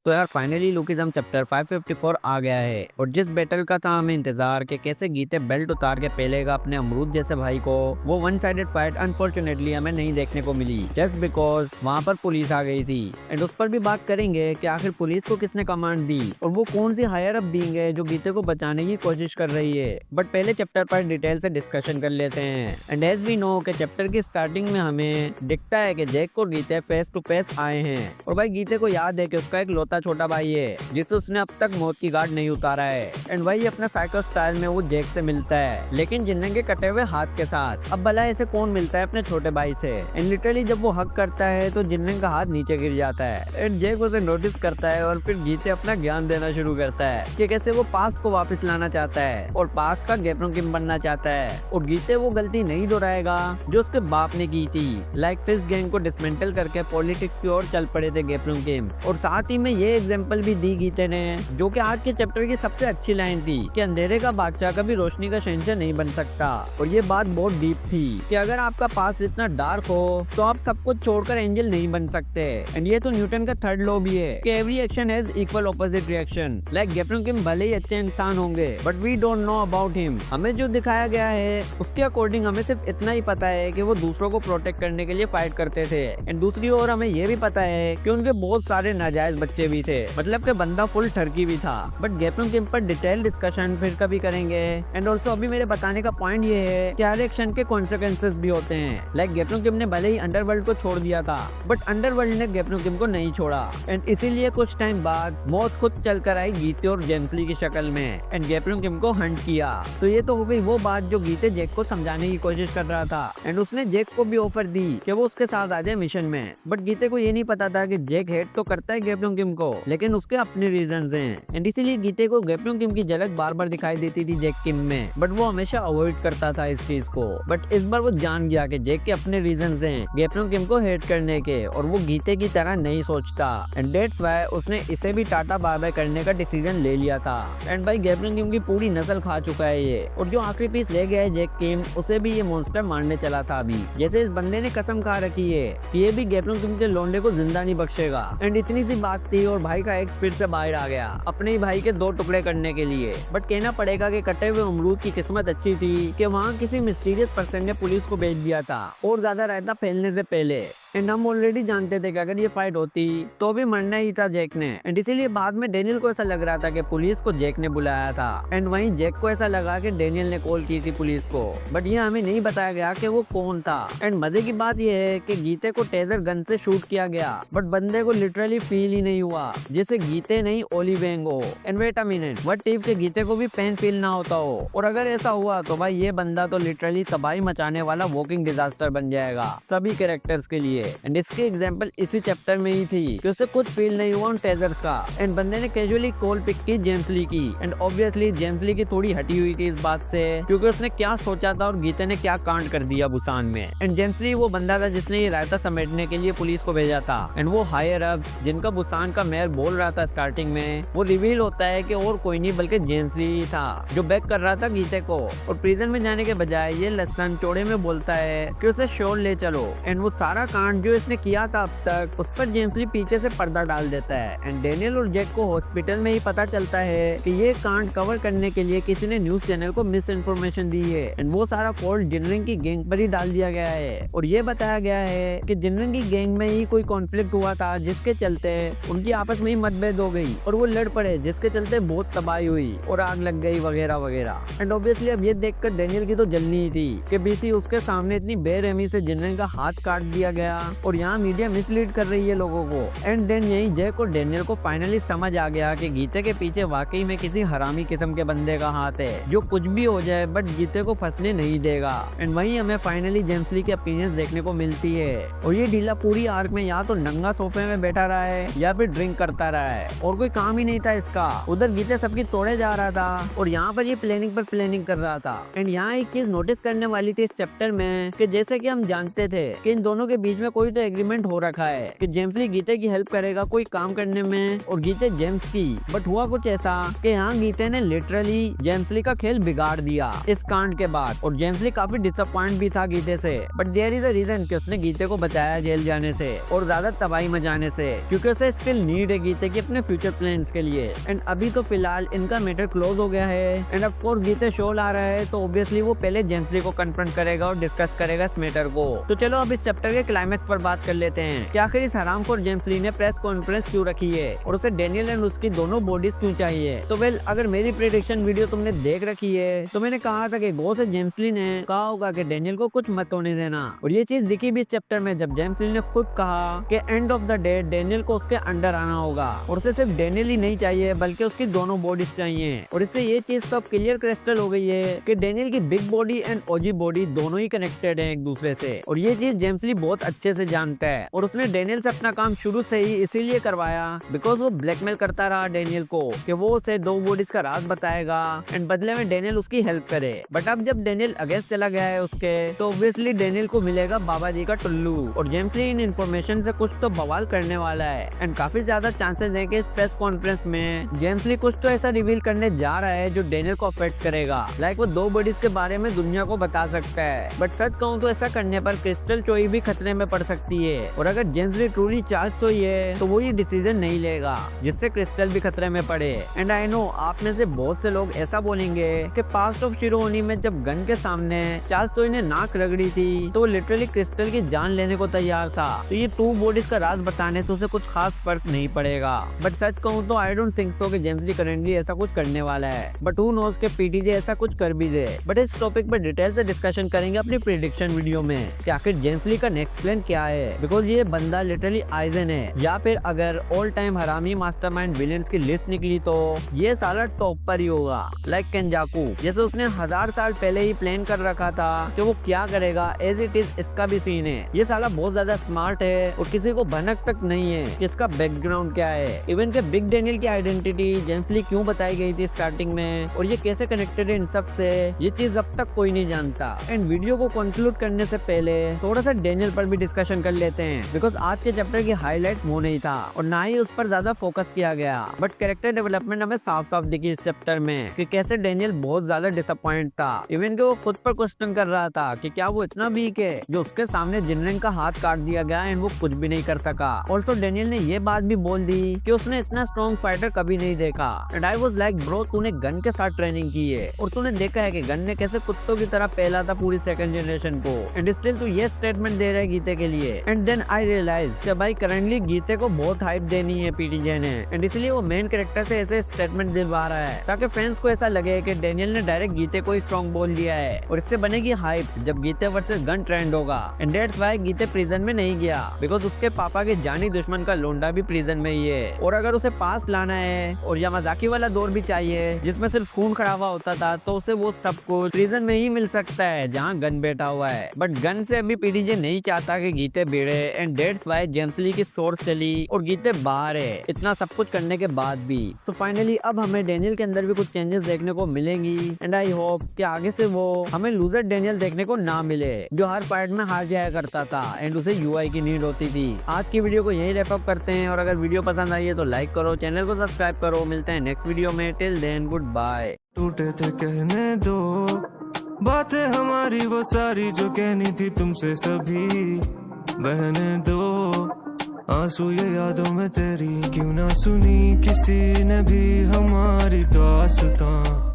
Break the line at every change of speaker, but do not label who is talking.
तो यार finally lookism chapter 554 आ गया है और जिस बैटल का था हमें इंतजार कि कैसे गीते बेल्ट उतार के पेलेगा अपने अमरूद जैसे भाई को, वो वन साइडेड फाइट अनफॉर्चुनेटली हमें नहीं देखने को मिली जस्ट बिकॉज वहाँ पर पुलिस आ गई थी। एंड उस पर भी बात करेंगे कि आखिर पुलिस को किसने कमांड दी और वो कौन सी हायर अप बीइंग है जो गीते को बचाने की कोशिश कर रही है। बट पहले चैप्टर पर डिटेल से डिस्कशन कर लेते हैं। एंड एज वी नो कि चैप्टर की स्टार्टिंग में हमें दिखता है कि जैक और गीते फेस टू फेस आए हैं और भाई गीते को याद है कि उसका एक लौता छोटा भाई है जिससे उसने अब तक मौत की गार्ड नहीं उतारा है। एंड वही अपना साइको स्टाइल में वो जैक से मिलता है लेकिन जिन्ने के कटे हुए हाथ के साथ। अब भला ऐसे कौन मिलता है अपने छोटे भाई से। एंड लिटरली जब वो हक करता है तो जिन्ने का हाथ नीचे गिर जाता है एंड जैक उसे नोटिस करता है और फिर गीते अपना ज्ञान देना शुरू करता है कि कैसे वो पास्ट को वापस लाना चाहता है और पास्ट का गैप्रो किम बनना चाहता है और गीते वो गलती नहीं दोहराएगा जो उसके बाप ने की थी। लाइक फिस्ट गैंग को डिसमेंटल करके पॉलिटिक्स की ओर चल पड़े थे गैप्रो किम। और साथ ही में ये एग्जांपल भी दी गीते ने जो कि आज के चैप्टर की सबसे अच्छी लाइन थी कि अंधेरे का बादशाह कभी रोशनी का शहंशाह नहीं बन सकता। और ये बात बहुत डीप थी कि अगर आपका पास इतना डार्क हो तो आप सब कुछ छोड़कर एंजल नहीं बन सकते। एंड ये तो न्यूटन का थर्ड लॉ भी है कि every action has equal opposite reaction. Like गैप्रो किम भले ही अच्छे इंसान होंगे but we don't know about him. हमें जो दिखाया गया है उसके अकॉर्डिंग हमें सिर्फ इतना ही पता है कि वो दूसरों को प्रोटेक्ट करने के लिए फाइट करते थे। एंड दूसरी ओर हमें ये भी पता है कि उनके बहुत सारे नाजायज बच्चे भी थे, मतलब कि बंदा फुल ठरकी भी था। बट गैप्रो किम पर डिटेल डिस्कशन फिर कभी करेंगे। एंड ऑल्सो अभी मेरे बताने का पॉइंट ये है कि हर एक्शन के कॉन्सिक्वेंसेस भी होते हैं। लाइक गैप्रो किम ने भले ही अंडरवर्ल्ड को छोड़ दिया था बट अंडरवर्ल्ड ने गैप्रो किम को नहीं छोड़ा। एंड इसीलिए कुछ टाइम बाद मौत खुद चल कर आई गीते और जेम्स ली की शक्ल में एंड गैप्रो किम को हंट किया। तो ये तो हो गई वो बात जो गीते जैक को समझाने की कोशिश कर रहा था। एंड उसने जैक को भी ऑफर दी कि वो उसके साथ आ जाए मिशन में। बट गीते को ये नहीं पता था कि जैक हेट तो करता है गैप्रो किम को लेकिन उसके अपने रीजंस हैं। एंड इसीलिए गीते को गैप्रो किम की झलक बार बार दिखाई देती थी जैक किम में बट वो हमेशा अवॉइड करता था इस चीज को। बट इस बार वो जान गया कि जैक के अपने रीजंस हैं गैप्रो किम को हेट करने के और वो गीते की तरह नहीं सोचता। एंड दैट्स व्हाई उसने इसे भी टाटा बाय बाय करने का डिसीजन ले लिया था। एंड भाई गैप्रो किम की पूरी नस्ल खा चुका है ये और जो आखिरी पीस ले गया है जैक किम उसे भी ये मॉन्स्टर मारने चला था अभी। जैसे इस बंदे ने कसम खा रखी है कि ये भी गैप्रो किम के लोंडे को जिंदा नहीं बख्शेगा। एंड इतनी सी बात थी और भाई का एक स्पीड से बाहर आ गया अपने ही भाई के दो टुकड़े करने के लिए। बट कहना पड़ेगा कि कटे हुए अमरूद की किस्मत अच्छी थी कि वहाँ किसी मिस्टीरियस पर्सन ने पुलिस को भेज दिया था और ज्यादा रायता फैलने से पहले। एंड हम ऑलरेडी जानते थे कि अगर ये फाइट होती तो भी मरना ही था जैक ने। एंड इसीलिए बाद में डेनियल को ऐसा लग रहा था कि पुलिस को जैक ने बुलाया था एंड वहीं जैक को ऐसा लगा कि डेनियल ने कॉल की थी पुलिस को। बट ये हमें नहीं बताया गया कि वो कौन था। एंड मजे की बात ये है कि गीते को टेजर गन से शूट किया गया बट बंदे को लिटरली फील ही नहीं हुआ जैसे गीते नहीं ओली वेंग हो। And wait a minute, what if के गीते को भी पेन फील ना होता हो। और अगर ऐसा हुआ तो भाई ये बंदा तो लिटरली तबाही मचाने वाला वॉकिंग डिजास्टर बन जाएगा सभी कैरेक्टर्स के लिए। एंड इसकी एग्जांपल इसी चैप्टर में ही थी कि उसे कुछ फील नहीं हुआ उन टेजर्स का। एंड बंदे ने कैजुअली कॉल पिक की जेम्स ली की। एंड ऑब्वियसली जेम्स ली की थोड़ी हटी हुई थी इस बात से क्योंकि उसने क्या सोचा था और गीते ने क्या कांड कर दिया बुसान में। एंड जेम्स ली वो बंदा था जिसने ये रायता समेटने के लिए पुलिस को भेजा था। एंड वो हायर अप्स जिनका बुसान का मेयर बोल रहा था स्टार्टिंग में, वो रिवील होता है कि और कोई नहीं बल्कि जेम्स ली ही था जो बैक कर रहा था गीते को। और प्रिजन में जाने के बजाय ये लसन चौड़े में बोलता है कि उसे शोर ले चलो। एंड वो सारा कांड जो इसने किया था अब तक उस पर जेम्स ली पीछे से पर्दा डाल देता है। एंड डेनियल और जैक को हॉस्पिटल में ही पता चलता है कि ये कांड कवर करने के लिए किसी ने न्यूज चैनल को मिस इन्फॉर्मेशन दी है। एंड वो सारा फॉल्ट जिनरिंग की गैंग पर ही डाल दिया गया है और ये बताया गया है कि जिनरिंग की गैंग में ही कोई कॉन्फ्लिक्ट हुआ था जिसके चलते उनकी आपस में ही मतभेद हो गई और वो लड़ पड़े जिसके चलते बहुत तबाही हुई और आग लग गई वगैरह वगैरह। एंड ऑब्वियसली अब ये देखकर डेनियल की तो जलनी ही थी कि बीसी उसके सामने इतनी बेरहमी से जिनरिंग का हाथ काट दिया गया और यहाँ मीडिया मिसलीड कर रही है लोगों को। एंड देन यही जैक और डेनियल को फाइनली समझ आ गया कि गीते के पीछे वाकई में किसी हरामी किस्म के बंदे का हाथ है जो कुछ भी हो जाए बट गीते को फंसने नहीं देगा। एंड वहीं हमें फाइनली जेम्स ली की अपीनियंस देखने को मिलती है और ये ढीला पूरी आर्क में या तो नंगा सोफे में बैठा रहा है या फिर ड्रिंक करता रहा है और कोई काम ही नहीं था इसका। उधर गीते सबकी तोड़े जा रहा था और यहाँ पर ये प्लानिंग पर प्लानिंग कर रहा था। एंड यहाँ एक चीज नोटिस करने वाली थी इस चैप्टर में कि जैसे कि हम जानते थे कि इन दोनों के बीच में में कोई तो एग्रीमेंट हो रखा है कि जेम्स ली गीते की हेल्प करेगा कोई काम करने में और गीते जेम्स की। बट हुआ कुछ ऐसा कि यहाँ गीते ने लिटरली जेम्स ली का खेल बिगाड़ दिया इस कांड के बाद, और जेम्स ली काफी डिसअपॉइंट भी था गीते से। But there is a reason कि उसने गीते को बचाया जेल जाने से और ज्यादा तबाही मचाने से, क्योंकि उसे स्टिल नीड है गीते की अपने फ्यूचर प्लान्स के लिए। एंड अभी तो फिलहाल इनका मैटर क्लोज हो गया है। एंड ऑफ कोर्स गीते शो ला रहा है तो ऑब्वियसली वो पहले जेम्स ली को कन्फ्रंट करेगा और डिस्कस करेगा इस मैटर को। तो चलो अब इस चैप्टर के क्लाइमेक्स पर बात कर लेते हैं कि आखिर इस हरामखोर जेम्स ली ने प्रेस कॉन्फ्रेंस क्यों रखी है और उसे डेनियल एंड उसकी दोनों बॉडीज क्यों चाहिए। तो वेल, अगर मेरी प्रेडिक्शन वीडियो तुमने देख रखी है तो मैंने कहा था कि गो से जेम्स ली ने कहा होगा कि डेनियल को कुछ मत होने देना, और ये चीज दिखी भी इस चैप्टर में जब जेम्स ली ने खुद कहा कि end of the day Daniel को उसके अंडर आना होगा और उसे सिर्फ डेनियल ही नहीं चाहिए बल्कि उसकी दोनों बॉडीज चाहिए। और इससे ये चीज तो अब क्लियर क्रिस्टल हो गई है कि डेनियल की big body and OG body दोनों ही कनेक्टेड है एक दूसरे से, और ये चीज जेम्स ली बहुत अच्छे से जानता है। और उसने डेनियल से अपना काम शुरू से ही इसीलिए करवाया बिकॉज वो ब्लैकमेल करता रहा डेनियल को कि वो उसे दो बॉडीज का राज बताएगा एंड बदले में डेनियल उसकी हेल्प करे। बट अब जब डेनियल अगेंस्ट चला गया है उसके, तो ऑब्वियसली डेनियल को मिलेगा बाबा जी का टुल्लू, और जेम्स ली इन इन्फॉर्मेशन से कुछ तो बवाल करने वाला है। एंड काफी ज्यादा चांसेस है कि इस प्रेस कॉन्फ्रेंस में जेम्स ली कुछ तो ऐसा रिवील करने जा रहा है जो डेनियल को अफेक्ट करेगा। लाइक वो दो बॉडीज के बारे में दुनिया को बता सकता है। बट सच कहूँ तो ऐसा करने पर क्रिस्टल चोई भी खतरे में पड़ सकती है, और अगर जेम्स ली ट्रूली चार्ज हुई है तो वो ये डिसीजन नहीं लेगा जिससे क्रिस्टल भी खतरे में पड़े। एंड आई नो आप में से बहुत से लोग ऐसा बोलेंगे कि पास्ट ऑफ शिरोनी में जब गन के सामने चार्ल्स सोई ने नाक रगड़ी थी तो वो लिटरली क्रिस्टल की जान लेने को तैयार था, तो ये टू बॉडीज का राज बताने से उसे कुछ खास फर्क नहीं पड़ेगा। बट सच कहूँ तो आई डोंट थिंक सो कि जेम्स ली करेंटली ऐसा कुछ करने वाला है, बट हू नोस के पीटीजे ऐसा कुछ कर भी दे। बट इस टॉपिक पर डिटेल से डिस्कशन करेंगे अपनी प्रेडिक्शन वीडियो में कि आखिर जेम्स ली का नेक्स्ट प्लान क्या है, बिकॉज ये बंदा लिटरली आइजन है, या फिर अगर ऑल टाइम हरामी मास्टरमाइंड विलेंस की लिस्ट निकली तो ये साला टॉप पर ही होगा। लाइक केंजाकू, जैसे उसने 1000 साल पहले ही प्लान कर रखा था कि वो क्या करेगा, एज इट इज इसका भी सीन है। ये साला बहुत ज्यादा स्मार्ट है और किसी को भनक तक नहीं है कि इसका बैकग्राउंड क्या है। इवन के बिग डेनियल की आइडेंटिटी जेम्स ली क्यों बताई गई थी स्टार्टिंग में और ये कैसे कनेक्टेड है इन सब से, ये चीज अब तक कोई नहीं जानता। एंड वीडियो को कंक्लूड करने से पहले थोड़ा सा डेनियल पर भी डिस्कशन कर लेते हैं, बिकॉज आज के चैप्टर की हाईलाइट वो नहीं था और ना ही उस पर ज्यादा फोकस किया गया। बट कैरेक्टर डेवलपमेंट हमें साफ साफ दिखी इस चैप्टर में कि कैसे डेनियल बहुत ज्यादा डिसअपॉइंट था। इवन के वो खुद पर क्वेश्चन कर रहा था कि क्या वो इतना वीक है जो उसके सामने जिनरेन का हाथ काट दिया गया एंड वो कुछ भी नहीं कर सका। ऑल्सो डेनियल ने ये बात भी बोल दी कि उसने इतना स्ट्रॉन्ग फाइटर कभी नहीं देखा। And I was like bro, तूने गन के साथ ट्रेनिंग की है और तूने देखा है कि गन ने कैसे कुत्तों की तरह पहला था पूरी सेकंड जनरेशन को, एंड स्टिल तू ये स्टेटमेंट दे रहा है गीते के लिए। एंड देन आई रियलाइज कि भाई करंटली गीते को बहुत हाइप देनी है पीटीजे ने, एंड इसलिए वो मेन कैरेक्टर से ऐसे स्टेटमेंट दिलवा रहा है ताकि फैंस को ऐसा लगे कि डेनियल ने डायरेक्ट गीते को ही स्ट्रॉन्ग बोल दिया है, और इससे बनेगी हाइप जब गीते वर्सेस गन ट्रेंड होगा। एंड दैट्स व्हाई गीते प्रिजन में नहीं गया, बिकॉज उसके पापा के जानी दुश्मन का लोंडा भी प्रिजन में ही है। और अगर उसे पास लाना है और यामाजाकी वाला दौर भी चाहिए जिसमें सिर्फ खून खराबा होता था, तो उसे वो सब कुछ प्रिजन में ही मिल सकता है जहाँ गन बैठा हुआ है। बट गन से अभी पीटीजे नहीं चाहता कि गीते भिड़े, एंड दैट्स व्हाई जेम्स ली की सोर्स चली और गीते बाहर है इतना सब कुछ करने के बाद भी। सो फाइनली अब हमें डेनियल के अंदर भी कुछ चेंजेस देखने को मिलेंगी, एंड आई होप कि आगे से वो हमें लूजर डेनियल देखने को ना मिले जो हर फाइट में हार जाया करता था एंड उसे यूआई की नीड होती थी। आज की वीडियो को यही रैप अप करते हैं, और अगर वीडियो पसंद आई है तो लाइक करो, चैनल को सब्सक्राइब करो। मिलते हैं नेक्स्ट वीडियो में, टिल देन गुड बाय।
टूटे थे कहने दो बातें हमारी वो सारी जो कहनी थी तुमसे सभी, बहने दो आंसू ये यादों में तेरी, क्यों ना सुनी किसी ने भी हमारी दास्तां।